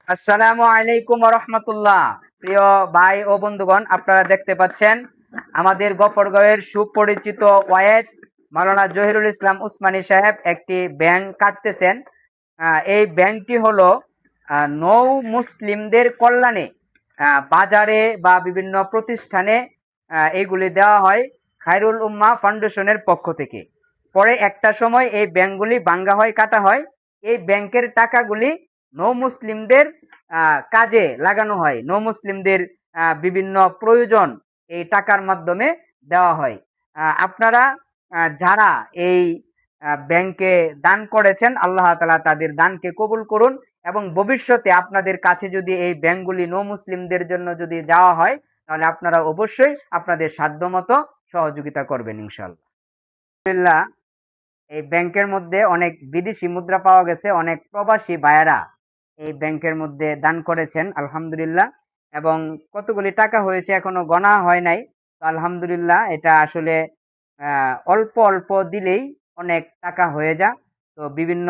আসসালামু আলাইকুম ওয়া রাহমাতুল্লাহ। প্রিয় ভাই ও বন্ধুগণ, আপনারা দেখতে পাচ্ছেন আমাদের গফরগাঁওয়ের সুপরিচিত ওয়াইজ মাওলানা জহিরুল ইসলাম উসমানী সাহেব একটি ব্যাংক কাটতেছেন। এই ব্যাংকটি হলো নৌ মুসলিমদের কল্যাণে বাজারে বা বিভিন্ন প্রতিষ্ঠানে এইগুলি দেওয়া হয় খায়রুল উম্মাহ ফাউন্ডেশনের পক্ষ থেকে। পরে একটা সময় এই ব্যাংকগুলি ভাঙ্গা হয়, কাটা হয়। এই ব্যাংকের টাকাগুলি নৌ মুসলিমদের কাজে লাগানো হয়, নৌ মুসলিমদের বিভিন্ন প্রয়োজন এই টাকার মাধ্যমে দেওয়া হয়। আপনারা যারা এই ব্যাংকে দান করেছেন, আল্লাহ তাআলা তাদের দানকে কবুল করুন এবং ভবিষ্যতে আপনাদের কাছে যদি এই ব্যাংকগুলি নৌ মুসলিমদের জন্য যদি দেওয়া হয়, তাহলে আপনারা অবশ্যই আপনাদের সাধ্যমতো সহযোগিতা করবেন ইনশাআল্লাহ। এই ব্যাংকের মধ্যে অনেক বিদেশি মুদ্রা পাওয়া গেছে, অনেক প্রবাসী ভাইয়েরা এই ব্যাংকের মধ্যে দান করেছেন আলহামদুলিল্লাহ। এবং কতগুলি টাকা হয়েছে এখনো গণা হয় নাই। তো আলহামদুলিল্লাহ, এটা আসলে অল্প অল্প দিলেই অনেক টাকা হয়ে যায়। তো বিভিন্ন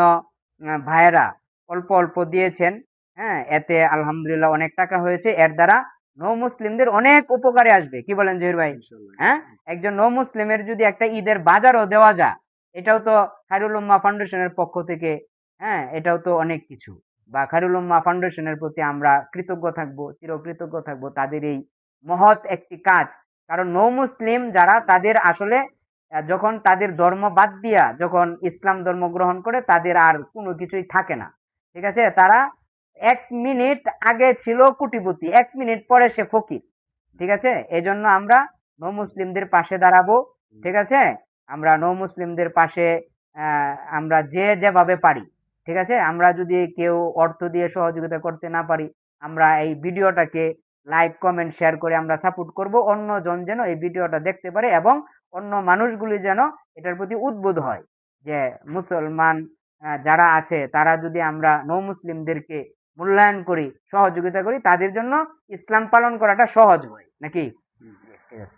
ভাইয়েরা অল্প অল্প দিয়েছেন। হ্যাঁ, এতে আলহামদুলিল্লাহ অনেক টাকা হয়েছে। এর দ্বারা নৌ মুসলিমদের অনেক উপকারে আসবে। কি বলেন জহির ভাই? হ্যাঁ, একজন নৌ মুসলিমের যদি একটা ঈদের বাজারও দেওয়া যায়, এটাও তো খায়রুল উম্মাহ ফাউন্ডেশনের পক্ষ থেকে। হ্যাঁ, এটাও তো অনেক কিছু। বা খায়রুল উম্মাহ ফাউন্ডেশনের প্রতি আমরা কৃতজ্ঞ থাকবো, চিরকৃতজ্ঞ থাকবো তাদের এই মহৎ একটি কাজ। কারণ নৌ মুসলিম যারা, তাদের আসলে যখন তাদের ধর্ম বাদ দিয়া যখন ইসলাম ধর্ম গ্রহণ করে, তাদের আর কোনো কিছুই থাকে না। ঠিক আছে, তারা 1 মিনিট আগে ছিল কোটিপতি, 1 মিনিট পরে সে ফকির। ঠিক আছে, এই জন্য আমরা নৌ মুসলিমদের পাশে দাঁড়াবো। ঠিক আছে, আমরা নৌ মুসলিমদের পাশে আমরা যে যেভাবে পারি। ঠিক আছে, আমরা যদি কেউ অর্থ দিয়ে সহযোগিতা করতে না পারি, আমরা এই ভিডিওটাকে লাইক কমেন্ট শেয়ার করে আমরা সাপোর্ট করব, অন্যজন যেন এই ভিডিওটা দেখতে পারে এবং অন্য মানুষগুলি যেন এটার প্রতি উদ্বুদ্ধ হয় যে মুসলমান যারা আছে তারা যদি আমরা নৌ মুসলিমদেরকে মূল্যায়ন করি, সহযোগিতা করি, তাদের জন্য ইসলাম পালন করাটা সহজ হয় নাকি? ঠিক আছে।